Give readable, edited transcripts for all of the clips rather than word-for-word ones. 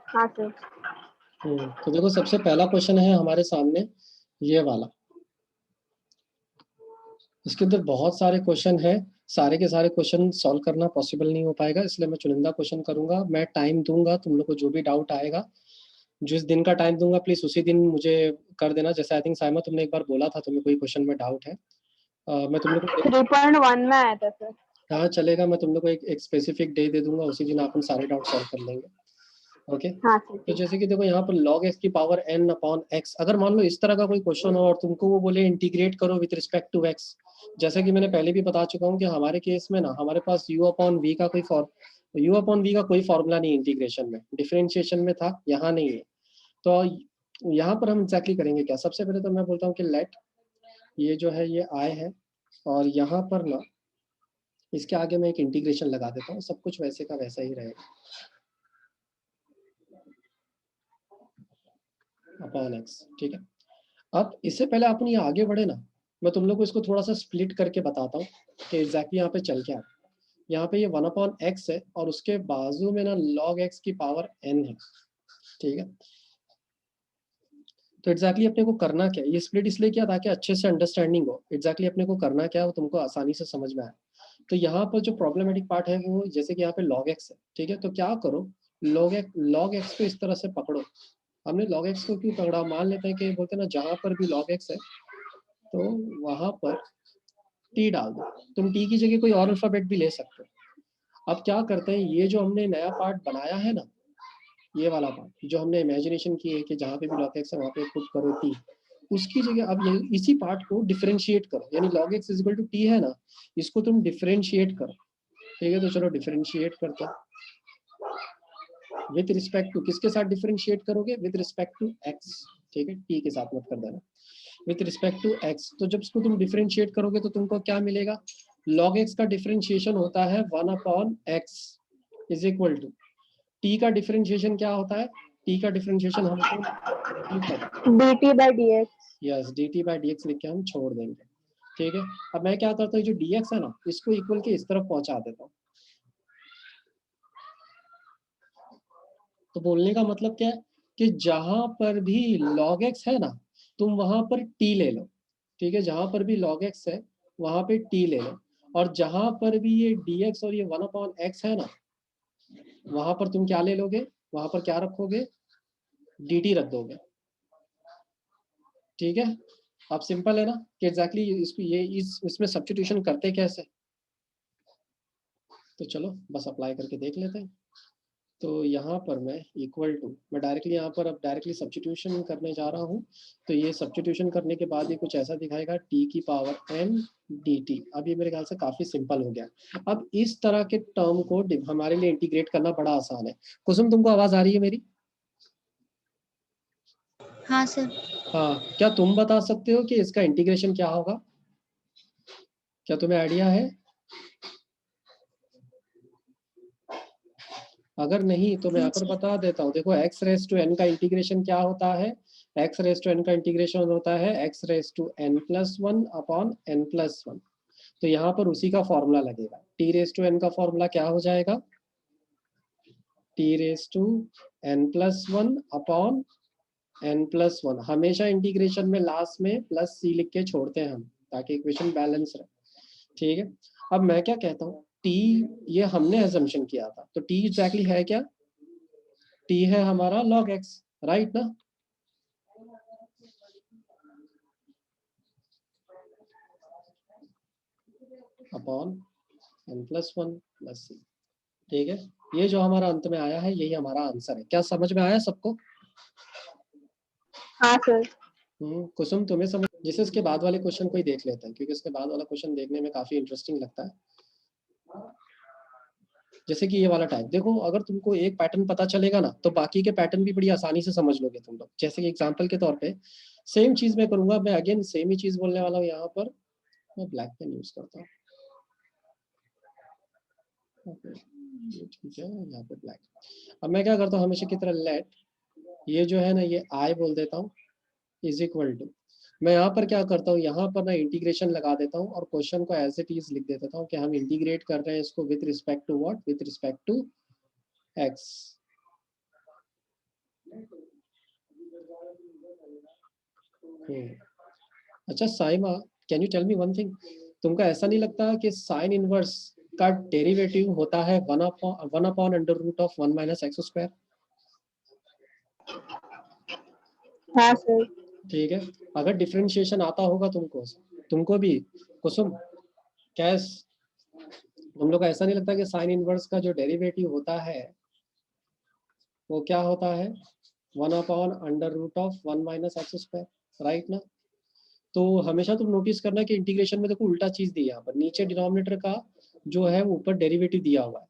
हाँ सर। तो देखो सबसे पहला क्वेश्चन है हमारे सामने ये वाला। इसके अंदर बहुत सारे क्वेश्चन है, सारे के सारे क्वेश्चन सॉल्व करना पॉसिबल नहीं हो पाएगा, इसलिए मैं चुनिंदा क्वेश्चन करूंगा। मैं टाइम दूंगा, तुम लोग को जो भी डाउट आएगा, जिस दिन का टाइम दूंगा प्लीज उसी दिन मुझे कर देना। जैसे आई थिंक साइमा तुमने एक बार बोला था तुम्हें कोई क्वेश्चन में डाउट है, मैं तुम लोग को 3.1 में आया था सर। हाँ चलेगा, मैं तुम लोग को एक स्पेसिफिक डे दे दूंगा, उसी दिन अपन सारे डाउट सॉल्व कर लेंगे। ओके हाँ सर। तो जैसे कि देखो यहाँ पर log x की पावर n अपॉन x, अगर मान लो इस तरह का कोई क्वेश्चन हो और तुमको वो बोले इंटीग्रेट करो विद रिस्पेक्ट टू x, जैसे कि मैंने पहले भी बता चुका हूँ कि हमारे केस में ना हमारे पास u अपॉन v का कोई फॉर्मूला नहीं इंटीग्रेशन में, डिफरेंशिएशन में था, यहाँ नहीं है। तो यहाँ पर हम एग्जैक्टली करेंगे क्या, सबसे पहले तो मैं बोलता हूँ कि लेट ये जो है ये i है, और यहाँ पर ना इसके आगे मैं एक इंटीग्रेशन लगा देता हूँ, सब कुछ वैसे का वैसा ही रहेगा अपॉन x, ठीक है। अब इससे पहले अपन ये आगे बढ़े ना, मैं तुम लोग को इसको थोड़ा सा स्प्लिट करके बताता हूँ कि एग्जैक्टली यहाँ पे चल क्या है। यहाँ पे ये 1 अपॉन एक्स है और उसके बाजू में ना log x की पावर n है, ठीक है। तो एग्जैक्टली अपने को करना क्या है, ये स्प्लिट इसलिए किया ताकि अच्छे से अंडरस्टैंडिंग हो, एग्जैक्टली अपने को करना क्या है वो तुमको आसानी से समझ में आए। तो यहाँ पर जो प्रॉब्लमेटिक पार्ट है वो जैसे कि यहाँ पे log x है, ठीक है। तो क्या करो, log x को इस तरह से पकड़ो। हमने log x को क्यों पकड़ा, मान लेते हैं कि बोलते हैं ना जहाँ पर भी log x है तो वहां पर टी डाल दो, तुम टी की जगह कोई और अल्फाबेट भी ले सकते हो। अब क्या करते हैं, ये जो हमने नया पार्ट बनाया है ना, ये वाला पार्ट जो हमने इमेजिनेशन की है कि जहाँ पे भी log x है वहाँ पे पुट करो टी, उसकी जगह अब ये इसी पार्ट को डिफरेंशिएट करो, यानी log x equal to T है ना, इसको तुम डिफरेंशिएट करो, ठीक है। तो चलो डिफरेंशिएट करते हैं विद रिस्पेक्ट टू, किसके साथ डिफरेंशिएट करोगे, विद रिस्पेक्ट टू x, ठीक है, टी के साथ मत कर देना, विथ रिस्पेक्ट टू x। तो जब इसको तुम डिफरेंशिएट करोगे तो तुमको क्या मिलेगा, log x का डिफरेंशिएशन होता है 1 upon x is equal to t का डिफरेंशिएशन क्या होता है, t का डिफरेंशिएशन हमको dt by dx। Yes dt by dx लिख के हम छोड़ देंगे, ठीक है। अब मैं क्या करता हूँ, जो dx है ना इसको इक्वल के इस तरफ पहुंचा देता हूँ। तो बोलने का मतलब क्या है कि जहां पर भी log x है ना तुम वहां पर t ले लो, ठीक है। जहां पर भी log x है वहां पे t ले लो, और जहां पर भी ये dx और ये 1 अपॉन x है ना वहां पर तुम क्या ले लोगे, वहां पर क्या रखोगे, dt रख दोगे, ठीक है। अब सिंपल है ना कि एग्जैक्टली इसको ये इसमें सब्स्टिट्यूशन करते कैसे, तो चलो बस अप्लाई करके देख लेते हैं। तो यहाँ पर मैं इक्वल टू, मैं डायरेक्टली यहाँ पर अब डायरेक्टली सब्स्टिट्यूशन करने जा रहा हूँ। तो ये सब्स्टिट्यूशन करने के बाद ये कुछ ऐसा दिखाएगा t की पावर n dt। अब ये मेरे ख्याल से काफी सिंपल हो गया। अब इस तरह के टर्म को हमारे लिए इंटीग्रेट करना बड़ा आसान है। कुसुम तुमको आवाज आ रही है मेरी? हाँ सर। हाँ, क्या तुम बता सकते हो कि इसका इंटीग्रेशन क्या होगा, क्या तुम्हें आइडिया है? अगर नहीं तो मैं यहाँ पर बता देता हूँ, देखो x रेस टू n का इंटीग्रेशन क्या होता है, x रेस टू n का इंटीग्रेशन होता है x raise to n plus one upon n plus one. तो यहाँ पर उसी का फॉर्मूला लगेगा, t रेस टू n का फॉर्मूला क्या हो जाएगा, t raise to n plus one upon n plus one. हमेशा इंटीग्रेशन में लास्ट में प्लस c लिख के छोड़ते हैं हम ताकि इक्वेशन बैलेंस रहे, ठीक है। अब मैं क्या कहता हूँ, t ये हमने assumption किया था, तो t एग्जैक्टली है क्या, t है हमारा log x, राइट ना। Upon n plus one plus C, ठीक है। ये जो हमारा अंत में आया है यही हमारा आंसर है। क्या समझ में आया सबको? हाँ सर। कुसुम तुम्हें समझ, जैसे इसके बाद वाले क्वेश्चन को ही देख लेते हैं क्योंकि इसके बाद वाला क्वेश्चन देखने में काफी इंटरेस्टिंग लगता है। जैसे कि ये वाला टाइप देखो, अगर तुमको एक पैटर्न पता चलेगा ना तो बाकी के पैटर्न भी बड़ी आसानी से समझ लोगे तुम लोग। जैसे कि एग्जांपल के तौर पे सेम चीज मैं करूंगा, मैं अगेन सेम ही चीज बोलने वाला हूँ। यहाँ पर मैं ब्लैक पेन यूज करता हूँ, ठीक है, यहाँ पे ब्लैक। अब मैं क्या करता हूँ, हमेशा की तरह लेट ये जो है ना ये आई बोल देता हूँ इज इक्वल टू, मैं यहाँ पर क्या करता हूँ, यहाँ पर ना इंटीग्रेशन लगा देता हूँ और क्वेश्चन को एज इट इज लिख देता हूँ कि हम इंटीग्रेट कर रहे हैं इसको with respect to what, with respect to X, अच्छा Saima, can you tell me one thing, तुमको ऐसा नहीं लगता कि साइन इनवर्स का डेरिवेटिव होता है one upon under root of 1 minus x square? हाँ सर। ठीक है, अगर डिफरेंशिएशन आता होगा तुमको भी कुसुम, कैस, तुम लोग को ऐसा नहीं लगता कि साइन इनवर्स का जो डेरिवेटिव होता है वो क्या होता है? 1 upon under root of 1 minus x square, right ना? तो हमेशा तुम नोटिस करना कि इंटीग्रेशन में देखो उल्टा चीज दी है, यहाँ पर नीचे डिनोमिनेटर का जो है वो ऊपर डेरिवेटिव दिया हुआ है,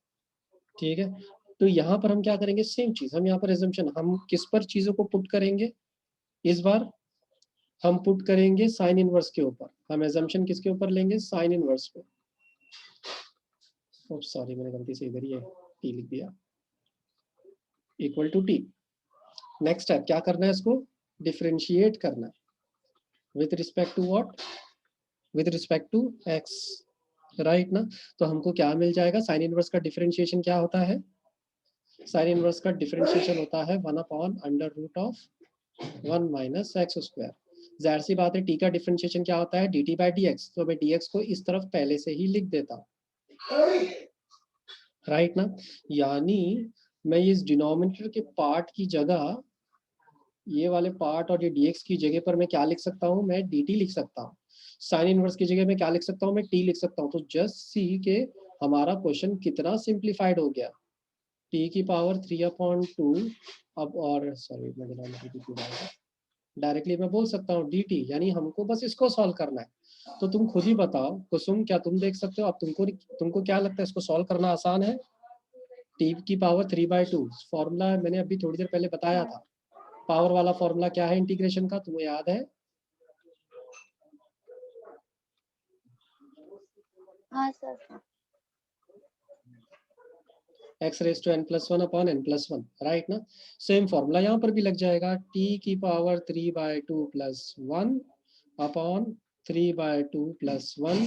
ठीक है? तो यहाँ पर हम क्या करेंगे, सेम चीज, हम यहाँ पर एजम्पशन हम किस पर चीजों को पुट करेंगे, इस बार हम पुट करेंगे साइन इनवर्स के ऊपर, हम एजम्पशन किसके ऊपर लेंगे, साइन इनवर्स पे। सॉरी मैंने गलती से इधर ही टी लिख दिया, equal to T. Next step क्या करना है, इसको डिफरेंशिएट करना है with respect to what, with respect to x, right ना? तो हमको क्या मिल जाएगा, साइन इनवर्स का डिफरेंशिएशन क्या होता है, साइन इनवर्स का डिफरेंशिएशन होता है 1 upon under root of 1 minus x square. जाहिर सी बात है टी का डिफरेंशिएशन क्या होता है, D T by D x, तो मैं डी एक्स को इस तरफ पहले से ही लिख देता हूँ, राइट ना? यानी मैं इस डिनोमिनेटर के पार्ट की जगह, ये वाले पार्ट और ये dx की जगह पर मैं क्या लिख सकता हूँ, मैं dt लिख सकता हूँ। साइन इनवर्स की जगह में क्या लिख सकता हूँ, मैं t लिख सकता हूँ। तो जस्ट सी के हमारा क्वेश्चन कितना सिंप्लीफाइड हो गया, t की पावर 3/2, अब और सॉरी मैं डायरेक्टली मैं बोल सकता हूँ dt, यानी हमको बस इसको सॉल्व करना है। तो तुम खुद ही बताओ कुसुम, क्या तुम देख सकते हो, अब तुमको क्या लगता है इसको सॉल्व करना आसान है? t की पावर 3/2 फॉर्मूला मैंने अभी थोड़ी देर पहले बताया था, पावर वाला फॉर्मूला क्या है इंटीग्रेशन का, तुम्हें याद है? हाँ sir. X raise to n plus one upon n plus one, right ना? सेम फॉर्मूला यहाँ पर भी लग जाएगा, टी की power 3/2 plus 1 upon 3/2 plus 1,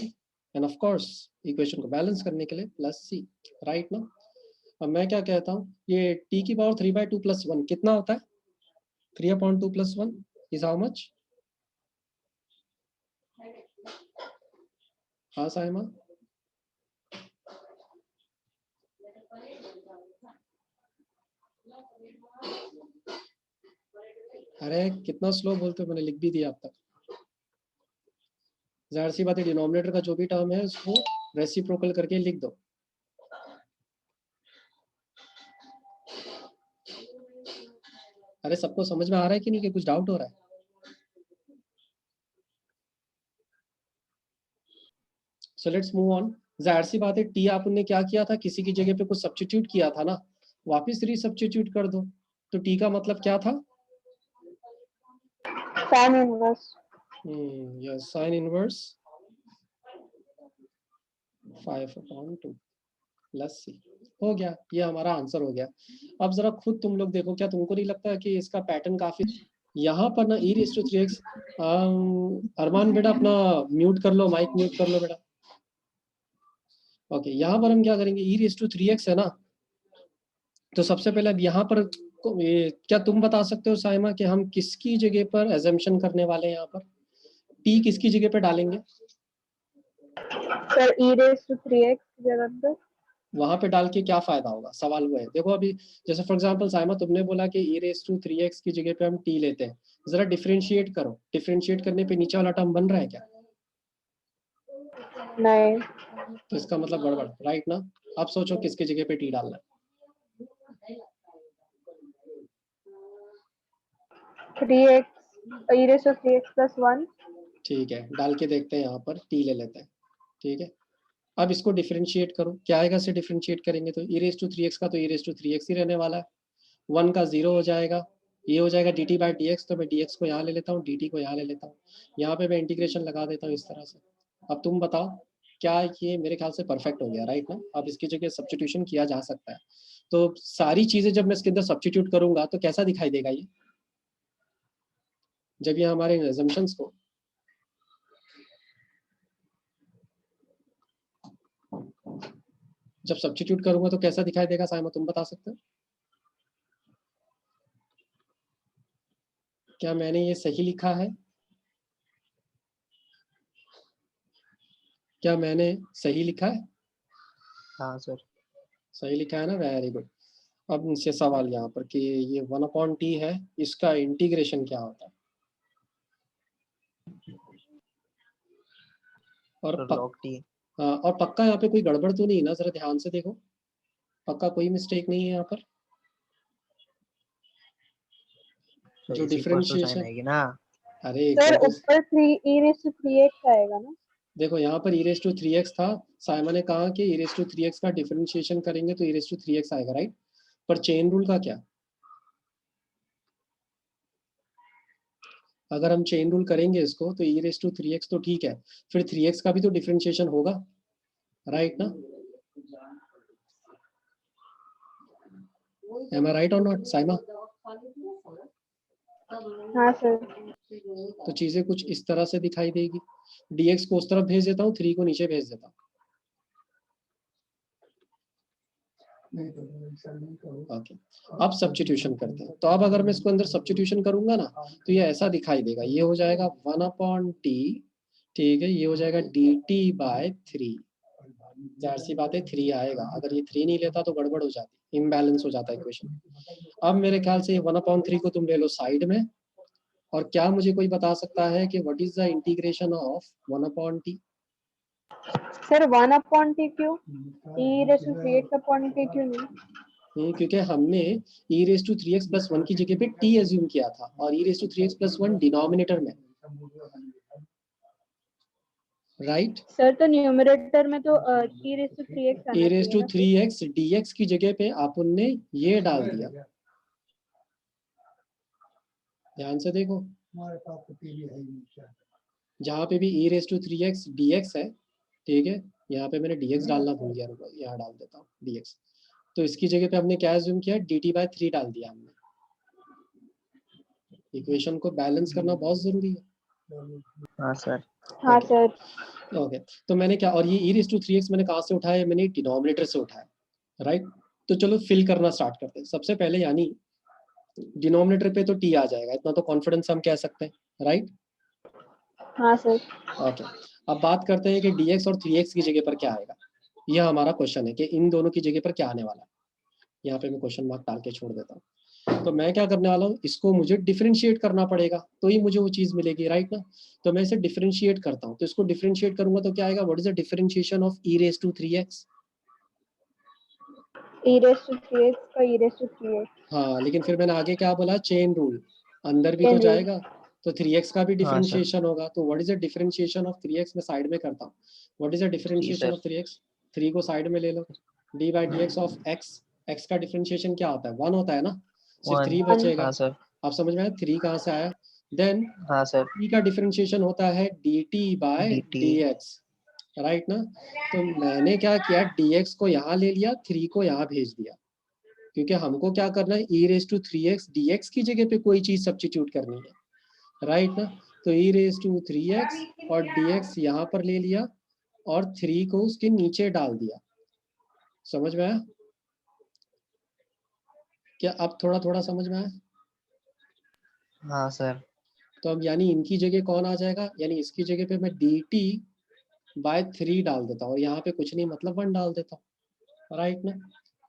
and of course equation को बैलेंस करने के लिए प्लस सी, राइट ना? अब मैं क्या कहता हूँ, ये टी की पावर 3/2 प्लस 1 कितना होता है, 3/2 प्लस 1 इज हाउ मच? हाँ साइमा, अरे कितना स्लो बोलते हो, मैंने लिख भी दिया अब तक। जाहिर सी बात है डिनोमिनेटर का जो भी टर्म है उसको रेसिप्रोकल करके लिख दो। अरे सबको समझ में आ रहा है कि नहीं, कि कुछ डाउट हो रहा है? So let's move on. जाहिर सी बात है टी आपने क्या किया था, किसी की जगह पे कुछ सब्स्टिट्यूट किया था ना, वापस री सब्स्टिट्यूट कर दो। तो टी का मतलब क्या था, sine inverse. Yes sine inverse 5/2 plus C, हो गया, ये हमारा आंसर हो गया। अब जरा खुद तुम लोग देखो, क्या तुमको नहीं लगता कि इसका पैटर्न काफी, यहाँ पर ना ई रेस टू 3x, अरमान बेटा अपना म्यूट कर लो, माइक म्यूट कर लो बेटा। ओके, यहाँ पर हम क्या करेंगे, ई रेस टू 3x है ना, तो सबसे पहले अब यहाँ पर क्या तुम बता सकते हो साइमा कि हम किसकी जगह पर एजम्पशन करने वाले हैं, यहाँ पर टी किसकी जगह पर डालेंगे? Sir E raise to 3x जगह पर वहां पे डाल के क्या फायदा होगा, सवाल वो है। देखो अभी जैसे फॉर एग्जांपल साइमा तुमने बोला कि ई रेस टू 3x की जगह पे हम टी लेते हैं, जरा डिफरेंशिएट करो, डिफरेंशिएट करने पे नीचे वाला टर्म बन रहा है क्या? नहीं। तो इसका मतलब गड़बड़, राइट ना? अब सोचो किसकी जगह पे टी डालना है। 3x E raise to 3x plus 1। ठीक है, डाल के देखते हैं, यहाँ पर टी ले लेते हैं, ठीक है? अब इसको डिफरेंशिएट करो, क्या आएगा, से डिफरेंशिएट करेंगे तो ई रेस टू 3x का तो ई रेस टू 3x ही रहने वाला है, 1 का 0 हो जाएगा, ये हो जाएगा dt बाई डी एक्स, तो मैं dx को यहाँ ले लेता हूँ, dt को यहाँ ले लेता हूँ, यहाँ पे मैं इंटीग्रेशन लगा देता हूँ इस तरह से। अब तुम बताओ, क्या ये मेरे ख्याल से परफेक्ट हो गया, राइट ना? अब इसकी जगह सब्स्टिट्यूशन किया जा सकता है। तो सारी चीजें जब मैं इसके अंदर सब्स्टिट्यूट करूंगा तो कैसा दिखाई देगा ये, जब ये हमारे assumptions को, जब सब्स्टिट्यूट करूंगा तो कैसा दिखाई देगा साइमा, तुम बता सकते हो? क्या मैंने ये सही लिखा है? क्या मैंने सही लिखा है? हाँ सर। सही लिखा है ना, वेरी गुड। अब मुझसे सवाल यहाँ पर कि ये 1/t है, इसका इंटीग्रेशन क्या होता है? और log t। हाँ, और पक्का यहाँ पे कोई गड़बड़ तो नहीं ना, जरा ध्यान से देखो, पक्का कोई मिस्टेक नहीं है यहाँ पर? तो जो इस इक्वल टू साइन डिफरेंशिएशन, आएगी ना। अरे सर इक्वल टू, ऊपर 3e3x आएगा ना? देखो यहाँ पर e3x था, साइमन ने कहा कि e3x का डिफरेंशिएशन करेंगे तो e3x आएगा, राइट? पर चेन रूल का क्या? अगर हम चेन रूल करेंगे इसको तो e3x तो ठीक है, फिर 3x का भी तो डिफरेंशिएशन होगा, राइट ना? एम आई राइट और नॉट साइमा? हाँ सर। तो चीजें कुछ इस तरह से दिखाई देगी, dx को उस तरफ भेज देता हूँ, 3 को नीचे भेज देता हूँ। ओके, अब सब्स्टिट्यूशन करते हैं। तो अब अगर मैं इसको अंदर सब्स्टिट्यूशन करूंगा ना, तो ये ऐसा दिखाई देगा, ये हो जाएगा 1/t, ठीक है, ये हो जाएगा dt/3। जाहिर सी बात है 3 आएगा, अगर ये 3 नहीं लेता तो गड़बड़ हो जाती, इम्बैलेंस हो जाता है इक्वेशन। अब मेरे ख्याल से 1/3 को तुम ले लो साइड में, और क्या मुझे कोई बता सकता है कि what is the integration of 1/t? Sir 1/t क्यों? e3x/t क्यों नहीं? क्योंकि हमने e3x+1 की जगह पे t एज्यूम किया था, और e3x+1 डिनोमिनेटर में, राइट? सर तो न्यूमरेटर में तो e3x आना चाहिए ना सर? e3x dx की जगह पे आप उनने ये डाल दिया, ध्यान से देखो, जहाँ पे भी e3x dx है, ठीक है, यहाँ पे मैंने dx डालना भूल गया, यहाँ डाल देता हूँ dx, तो इसकी जगह पे हमने क्या एज्यूम किया, dt/3 डाल दिया हमने। इक्वेशन को बैलेंस करना बहुत जरूरी है। हाँ सर। हाँ सर। ओके, तो मैंने क्या, और ये e3x मैंने कहाँ से उठाया? मैंने डिनोमिनेटर से उठाया, राइट? तो चलो फिल करना स्टार्ट करते हैं। सबसे पहले यानी डिनोमिनेटर पे तो t आ जाएगा, इतना तो कॉन्फिडेंस हम कह सकते हैं, राइट? हाँ सर। ओके, अब बात करते हैं कि dx और 3x की जगह पर क्या आएगा। यह हमारा क्वेश्चन है कि इन दोनों की जगह पर क्या आने वाला है। यहाँ पे मैं क्वेश्चन मार्क डाल के छोड़ देता हूँ। तो मैं क्या करने वाला हूँ, इसको मुझे डिफरेंशिएट करना पड़ेगा, तो ही मुझे वो चीज मिलेगी, राइट ना? तो मैं इसे डिफरेंशिएट करता हूँ, तो इसको डिफरेंशिएट करूंगा तो क्या आएगा, what is the differentiation of e3x? e3x का e3x। हाँ, लेकिन फिर मैंने आगे क्या बोला, चेन रूल, अंदर भी तो चेन रूल। जाएगा, तो 3x का भी हाँ सर। डिफरेंशिएशन होगा, तो what is the differentiation of 3x? मैं साइड में करता हूँ, what is the differentiation sir. Of 3x? 3 को साइड में ले लो, d/dx ऑफ x, x का डिफरेंशिएशन क्या होता है, 1 होता है ना, सिर्फ 3 1। बचेगा। हाँ सर। आप समझ में आया 3 कहाँ से आया? देन हाँ सर। 3 का डिफरेंशिएशन होता है dt। dt/dx, राइट ना? तो मैंने क्या किया, dx को यहाँ ले लिया, 3 को यहाँ भेज दिया, क्योंकि हमको क्या करना है, e3x dx की जगह पे कोई चीज सब्स्टिट्यूट करनी है, राइट ना? तो e3x और dx यहाँ पर ले लिया, और 3 को उसके नीचे डाल दिया। समझ में आया क्या? अब थोड़ा थोड़ा समझ में आया? हाँ सर। तो अब यानी इनकी जगह कौन आ जाएगा, यानी इसकी जगह पे मैं dt/3 डाल देता हूँ, और यहाँ पे कुछ नहीं मतलब 1 डाल देता हूँ, राइट ना?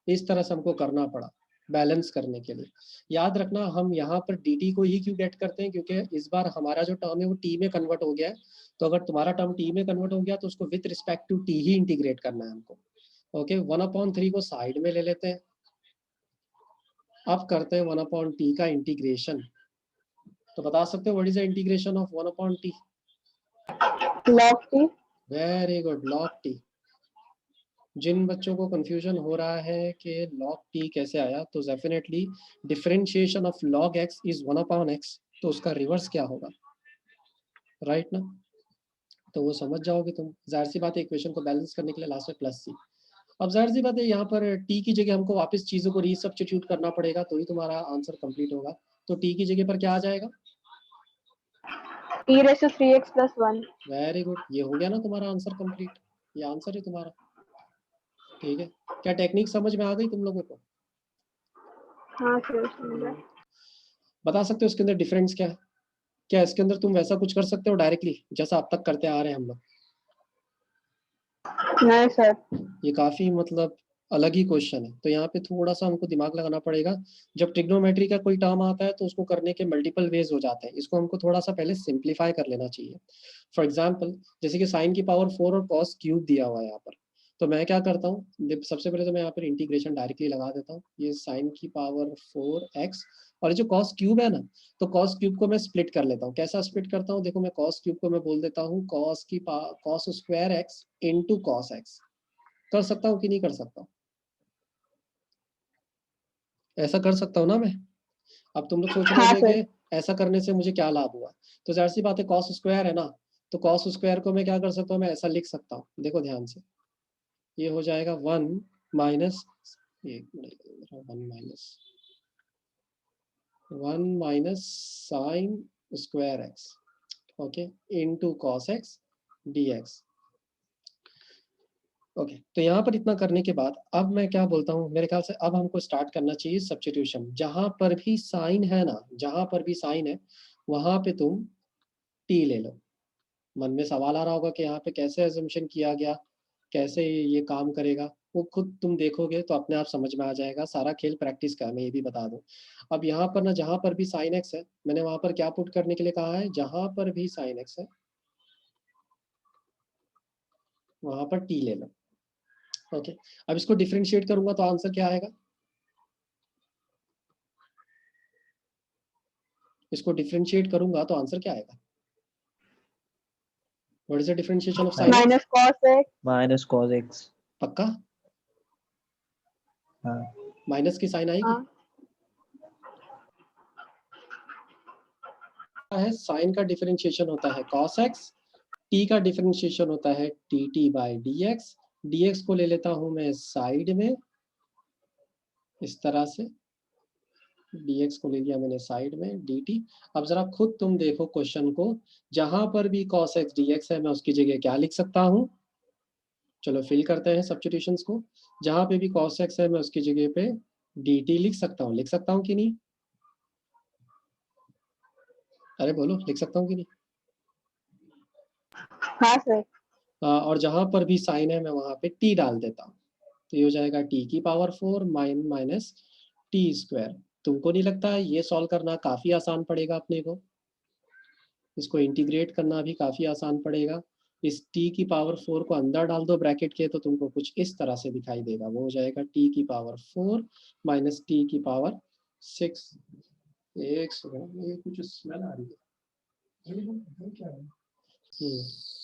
इस तरह से हमको करना पड़ा बैलेंस करने के लिए। याद रखना, हम यहाँ पर dt को ही क्यों गेट करते हैं, क्योंकि इस बार हमारा जो टर्म है वो t में कन्वर्ट हो गया है, तो अगर तुम्हारा टर्म t में कन्वर्ट हो गया तो उसको विथ रिस्पेक्ट टू t ही इंटीग्रेट करना है हमको। ओके, 1/3 को साइड में ले लेते हैं, अब करते हैं 1/t का इंटीग्रेशन। तो बता सकते हो what is the integration of 1/t? log t। Very good, log t। जिन बच्चों को कंफ्यूजन हो रहा है कि log t कैसे आया, तो definitely differentiation of log x is 1/x, तो उसका रिवर्स क्या होगा, राइट ना? तो वो समझ जाओगे तुम, जाहिर सी बात है इक्वेशन को बैलेंस करने के लिए लास्ट में प्लस सी। अब जाहिर सी बात है यहाँ पर t की जगह हमको वापस चीजों को रीसब्स्टिट्यूट करना पड़ेगा, तो ही तुम्हारा आंसर कंप्लीट होगा। तो t की जगह पर क्या आ जाएगा? e3x+1। वेरी गुड, ये हो गया ना तुम्हारा आंसर कंप्लीट, ये आंसर है तुम्हारा, ठीक है? क्या टेक्निक समझ में आ गई तुम लोगों को? हाँ सर समझा। बता सकते हो इसके अंदर डिफरेंस क्या है? क्या इसके अंदर तुम वैसा कुछ कर सकते हो डायरेक्टली जैसा अब तक करते आ रहे हैं हम लोग? नहीं सर। ये काफी मतलब अलग ही क्वेश्चन है, तो यहाँ पे थोड़ा सा हमको दिमाग लगाना पड़ेगा। जब ट्रिग्नोमेट्री का कोई टर्म आता है तो उसको करने के मल्टीपल वेज हो जाते हैं, इसको हमको थोड़ा सा पहले सिंप्लीफाई कर लेना चाहिए। फॉर एग्जाम्पल जैसे कि साइन की पावर 4 और कॉस क्यूब दिया हुआ है यहाँ पर, तो मैं क्या करता हूँ, सबसे पहले तो मैं यहाँ पर इंटीग्रेशन डायरेक्टली लगा देता हूँ। ये साइन की पावर 4x और जो कॉस क्यूब है ना, तो कॉस क्यूब को मैं स्प्लिट कर लेता हूँ। कैसा स्प्लिट करता हूँ, देखो मैं कॉस क्यूब को मैं बोल देता हूँ cos square x into cos x. कर सकता हूँ कि नहीं कर सकता? ऐसा कर सकता हूँ ना मैं? अब तुम लोग सोच रहे हाँ होगे सर। कि ऐसा करने से मुझे क्या लाभ हुआ, तो जाहिर सी बात है कॉस स्क्वायर है ना, तो कॉस स्क्वायर को मैं क्या कर सकता हूँ, मैं ऐसा लिख सकता हूँ। देखो ध्यान से, ये हो जाएगा 1 minus 1 minus sine square x, okay, into cos x dx। Okay, तो यहाँ पर इतना करने के बाद अब मैं क्या बोलता हूँ, मेरे ख्याल से अब हमको स्टार्ट करना चाहिए सब्स्टिट्यूशन। जहां पर भी साइन है ना, जहां पर भी साइन है वहां पे तुम टी ले लो। मन में सवाल आ रहा होगा कि यहाँ पे कैसे एजम्पशन किया गया, कैसे ये काम करेगा, वो खुद तुम देखोगे तो अपने आप समझ में आ जाएगा। सारा खेल प्रैक्टिस का है, मैं ये भी बता दूं। अब यहाँ पर ना, जहां पर भी साइन एक्स है, मैंने वहां पर क्या पुट करने के लिए कहा है, जहां पर भी साइन एक्स है वहां पर टी ले लो। ओके, अब इसको डिफ्रेंशिएट करूंगा तो आंसर क्या आएगा? इसको डिफरेंशिएट करूंगा तो आंसर क्या आएगा? What is the differentiation of sine x? Minus cos x. Minus cos x. पक्का? हाँ माइनस की साइन आएगी? हाँ है साइन का डिफरेंशिएशन होता है cos x, t का डिफरेंशिएशन होता है dt बाई dx। dx को ले लेता हूं मैं साइड में इस तरह से, dx को ले लिया मैंने साइड में dt। अब जरा खुद तुम देखो क्वेश्चन को, जहां पर भी cos x dx है मैं उसकी जगह क्या लिख सकता हूं? चलो फिल करते हैं सब्स्टिट्यूशंस को। जहां पे भी cos x है मैं उसकी जगह पे dt लिख सकता हूँ। लिख सकता हूँ कि नहीं? अरे बोलो, लिख सकता हूँ कि नहीं? हाँ सर। और जहां पर भी साइन है मैं वहां पे t डाल देता हूँ, तो ये हो जाएगा t की पावर 4 माइनस टी स्क्वायर। तुमको नहीं लगता है ये सॉल्व करना काफी आसान पड़ेगा अपने को? इसको इंटीग्रेट करना भी काफी आसान पड़ेगा। इस t की पावर 4 को अंदर डाल दो ब्रैकेट के, तो तुमको कुछ इस तरह से दिखाई देगा। वो हो जाएगा t की पावर 4 माइनस t की पावर 6। एक सेकंड, ये कुछ स्मेल आ रही है।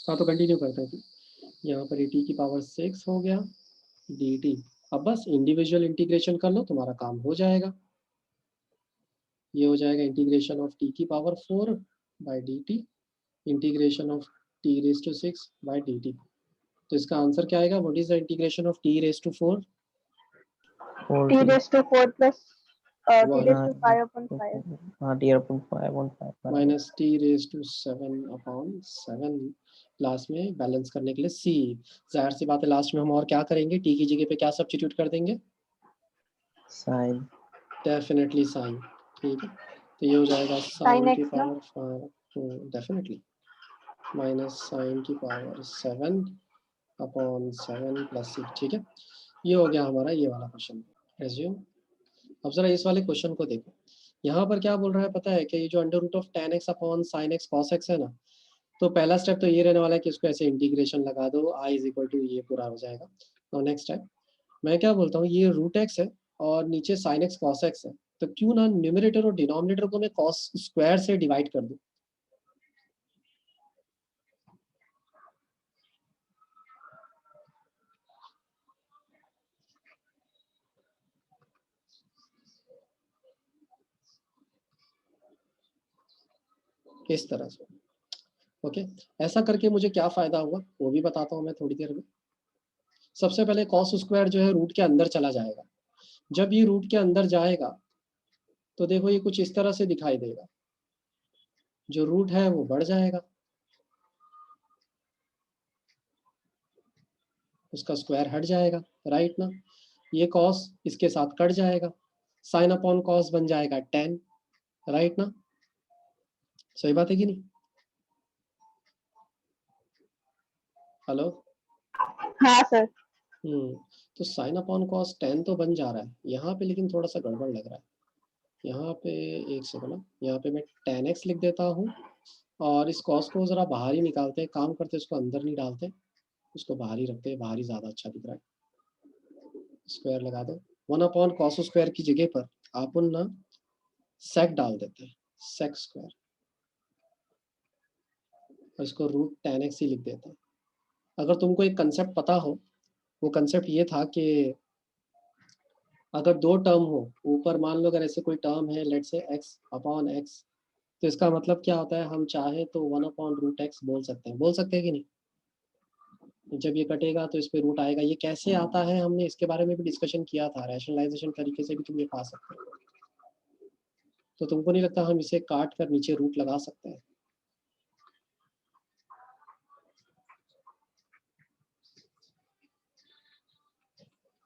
हाँ तो कंटिन्यू करते हैं। यहाँ पर t की पावर 6 हो गया dt। अब बस इंडिविजुअल इंटीग्रेशन कर लो, तुम्हारा काम हो जाएगा। ये हो जाएगा इंटीग्रेशन ऑफ t की power 4 by dt, integration of t raise to 6 by dt। तो इसका आंसर क्या आएगा? What is the integration of t raise to 4? T 40। Raise to 4 plus T raise to 5 5/5। हाँ T upon 5/5 minus t raise to 7/7, last में balance करने के लिए c। जाहिर सी बात है लास्ट में हम और क्या करेंगे, t की जगह पे क्या सब्स्टिट्यूट कर देंगे? साइन। Definitely sine. ठीक है, तो ये हो जाएगा साइन साइन की एक्स ना। पावर 5, डेफिनेटली माइनस साइन की पावर 7/7 प्लस 6। ठीक है, ये हो गया हमारा ये वाला क्वेश्चन। रेज्यूम। अब जरा इस वाले क्वेश्चन को देखो, यहाँ पर क्या बोल रहा है पता है कि ये जो under root of tan x upon sine x cos x है ना, तो पहला स्टेप तो ये रहने वाला है कि इसको ऐसे इंटीग्रेशन लगा दो, i इज इक्वल टू ये पूरा हो जाएगा। और नेक्स्ट स्टेप मैं क्या बोलता हूँ, ये रूट एक्स है और नीचे साइन एक्स कॉस एक्स है, तो क्यों ना न्यूमरेटर और डिनोमिनेटर को मैं कॉस स्क्वायर से डिवाइड कर दूं। इस तरह से, ओके। ऐसा करके मुझे क्या फायदा हुआ वो भी बताता हूँ मैं थोड़ी देर में। सबसे पहले कॉस स्क्वायर जो है रूट के अंदर चला जाएगा। जब ये रूट के अंदर जाएगा तो देखो ये कुछ इस तरह से दिखाई देगा, जो रूट है वो बढ़ जाएगा, उसका स्क्वायर हट जाएगा, राइट ना। ये कॉस इसके साथ कट जाएगा, साइन अपॉन कॉस बन जाएगा tan। राइट ना, सही बात है कि नहीं? हेलो। हाँ सर। तो साइन अपॉन कॉस 10 तो बन जा रहा है यहाँ पे, लेकिन थोड़ा सा गड़बड़ लग रहा है यहाँ पे। एक सेकंड ना, यहाँ पे मैं tan x लिख देता हूँ और इस कॉस को जरा बाहर ही निकालते हैं, काम करते हैं, इसको अंदर नहीं डालते, उसको बाहर ही रखते हैं, बाहर ही ज़्यादा अच्छा दिख रहा है। स्क्वायर लगा दो, 1 अपॉन कॉस स्क्वायर की जगह पर आप उन ना सेक डाल देते हैं, सेक स्क्वायर, और इसको रूट tan x ही लिख देते हैं। अगर तुमको एक कंसेप्ट पता हो, वो कंसेप्ट ये था कि अगर दो टर्म हो ऊपर, मान लो अगर ऐसे कोई टर्म है, लेट से x अपॉन x, तो इसका मतलब क्या होता है, हम चाहे तो 1 अपॉन रूट x बोल सकते हैं, बोल सकते हैं कि नहीं? जब ये कटेगा तो इस पे रूट आएगा, ये कैसे आता है हमने इसके बारे में भी डिस्कशन किया था, रैशनलाइजेशन तरीके से भी तुम ये पा सकते हो। तो तुमको नहीं लगता हम इसे काट कर नीचे रूट लगा सकते हैं?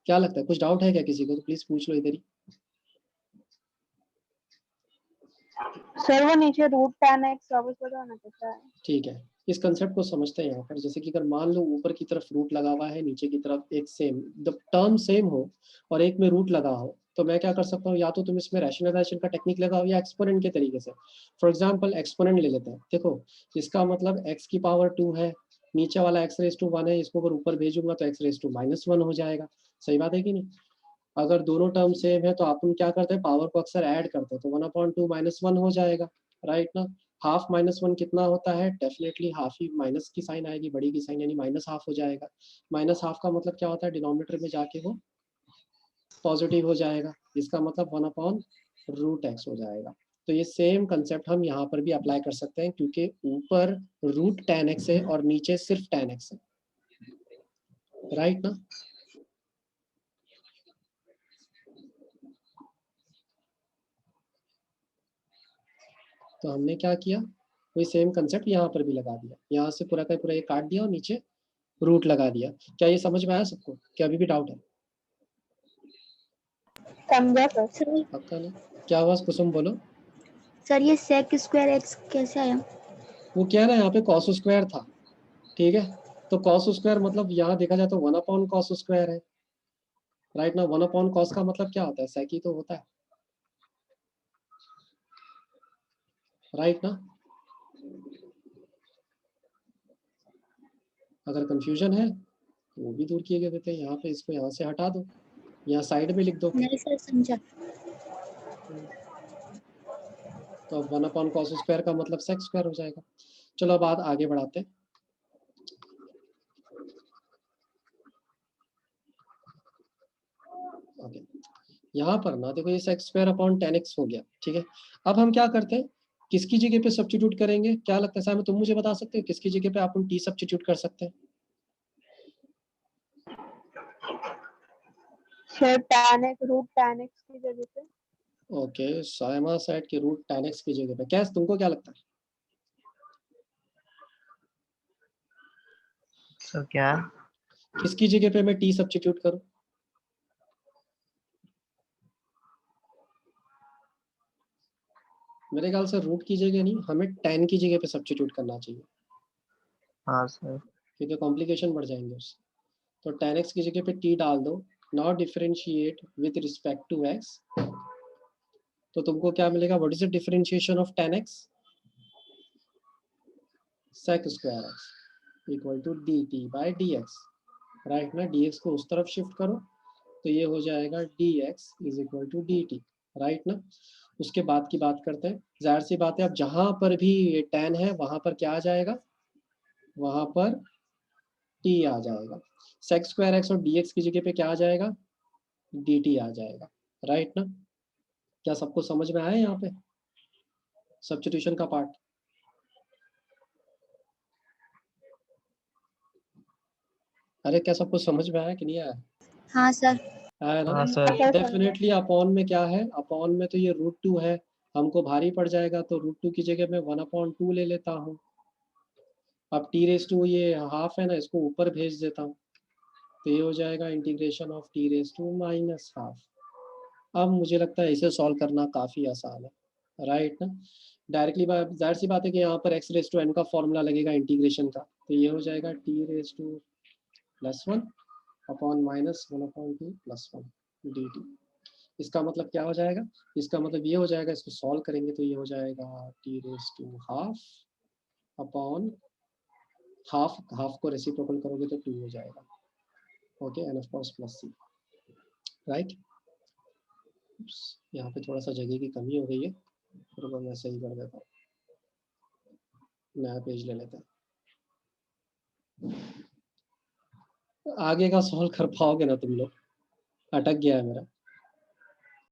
क्या लगता है, कुछ डाउट है क्या किसी को? तो प्लीज पूछ लो इधर ही। सर वो नीचे रूट tan x वापस बताना कैसा है? ठीक है, इस कंसेप्ट को समझते हैं यहाँ पर। जैसे कि अगर मान लो ऊपर की तरफ रूट लगा हुआ है, नीचे की तरफ एक सेम टर्म सेम हो और एक में रूट लगा हो, तो मैं क्या कर सकता हूँ, या तो तुम इसमें रैशनलाइजेशन का टेक्निक लगाओ या एक्सपोनेंट के तरीके से। फॉर एग्जांपल एक्सपोनेंट ले लेते हैं। देखो, इसका मतलब x की पावर 2 है, नीचे वाला x रेज टू 1 है, इसको अगर ऊपर भेजूंगा तो x रेज टू -1 हो जाएगा। सही बात है कि नहीं? अगर दोनों टर्म सेम है तो अपन क्या करते हैं, पावर को अक्सर ऐड करते हैं, तो 1/2 -1 हो जाएगा, राइट ना। हाफ -1 कितना होता है? डेफिनेटली हाफ ही माइनस की साइन आएगी, बड़ी की साइन, यानी -1/2 हो जाएगा। -1/2 का मतलब क्या होता है, डिनोमिनेटर में जाके वो पॉजिटिव हो जाएगा, इसका मतलब 1/√x हो जाएगा। तो ये सेम कंसेप्ट हम यहाँ पर भी अप्लाई कर सकते हैं, क्योंकि ऊपर रूट tan x है और नीचे सिर्फ tan x है, राइट ना। तो हमने क्या किया, वही सेम कंसेप्ट यहाँ पर भी लगा दिया, यहाँ से पूरा का पूरा ये काट दिया और नीचे रूट लगा दिया। क्या ये समझ में आया सबको? क्या अभी भी डाउट है? समझा सर। पक्का ना? क्या हुआ कुसुम, बोलो। सर ये sec स्क्वायर x कैसे आया? वो क्या है ना, यहाँ पे कॉस स्क्वायर था, ठीक है, तो कॉस स्क्वायर मतलब यहाँ देखा जाए तो 1/cos स्क्वायर है, राइट ना। 1/cos का मतलब क्या होता है, sec ही तो होता है, राइट ना। अगर कंफ्यूजन है तो वो भी दूर किए देते हैं, यहाँ पे इसको यहाँ से हटा दो, यहाँ साइड में लिख दो। नहीं सर समझा। तो 1/cos स्क्वायर का मतलब sec स्क्वायर हो जाएगा। चलो अब बात आगे बढ़ाते हैं। ओके, यहाँ पर ना देखो, ये sec square upon tan x हो गया, ठीक है। अब हम क्या करते हैं, किसकी जगह पे सब्स्टिट्यूट करेंगे? क्या लगता है साहब, तुम मुझे बता सकते हो किसकी जगह पे आप t सब्स्टिट्यूट कर सकते हैं? सर रूट tan x की जगह पे। ओके, साइमा सेट के रूट tan x की जगह पे, क्या तुमको क्या लगता है? सर क्या? किसकी जगह पे मैं t सब्स्टिट्यूट करूं? मेरे ख्याल से रूट की जगह नहीं, हमें tan की जगह पे सब्स्टिट्यूट करना चाहिए, हाँ सर। क्योंकि कॉम्प्लिकेशन बढ़ जाएंगे उससे। तो tan x की जगह पे t डाल दो, now differentiate with respect to x, तो तुमको क्या मिलेगा, what is the differentiation of tan x? sec square x equal to dt by dx, right ना। dx को उस तरफ शिफ्ट करो तो ये हो जाएगा dx is equal to dt, right ना। उसके बाद की बात करते हैं, जाहिर सी बात है, अब जहां पर भी tan है वहां पर क्या आ जाएगा, वहां पर t आ जाएगा। sec स्क्वायर x और dx की जगह पे क्या आ जाएगा, dt आ जाएगा, राइट ना। क्या सबको समझ में आया यहाँ पे सब्स्टिट्यूशन का पार्ट? अरे क्या सबको समझ में आया कि नहीं आया? हाँ सर। आया ना। हाँ सर। डेफिनेटली अपॉन में क्या है, अपॉन में तो ये √2 है, हमको भारी पड़ जाएगा, तो √2 की जगह मैं 1/2 ले लेता हूँ। अब t⁻², ये हाफ है ना, इसको ऊपर भेज देता हूँ, तो ये हो जाएगा इंटीग्रेशन ऑफ t⁻⁻⁻. अब मुझे लगता है इसे सॉल्व करना काफ़ी आसान है, राइट ना। डायरेक्टली जाहिर सी बात है कि यहाँ पर x रेज टू n का फॉर्मूला लगेगा इंटीग्रेशन का, तो ये हो जाएगा t raise to +1 upon -1/2 +1 dt। इसका मतलब क्या हो जाएगा, इसका मतलब ये हो जाएगा, इसको सॉल्व करेंगे तो ये हो जाएगा t raise to half upon half को रेसिप्रोकल करोगे तो 2 हो जाएगा। Okay, and of course plus c, right. यहाँ पे थोड़ा सा जगह की कमी हो गई है, फिर वो मैं सही कर देता हूँ, नया पेज ले लेते हैं। आगे का सॉल्व कर पाओगे ना तुम लोग, अटक गया है मेरा।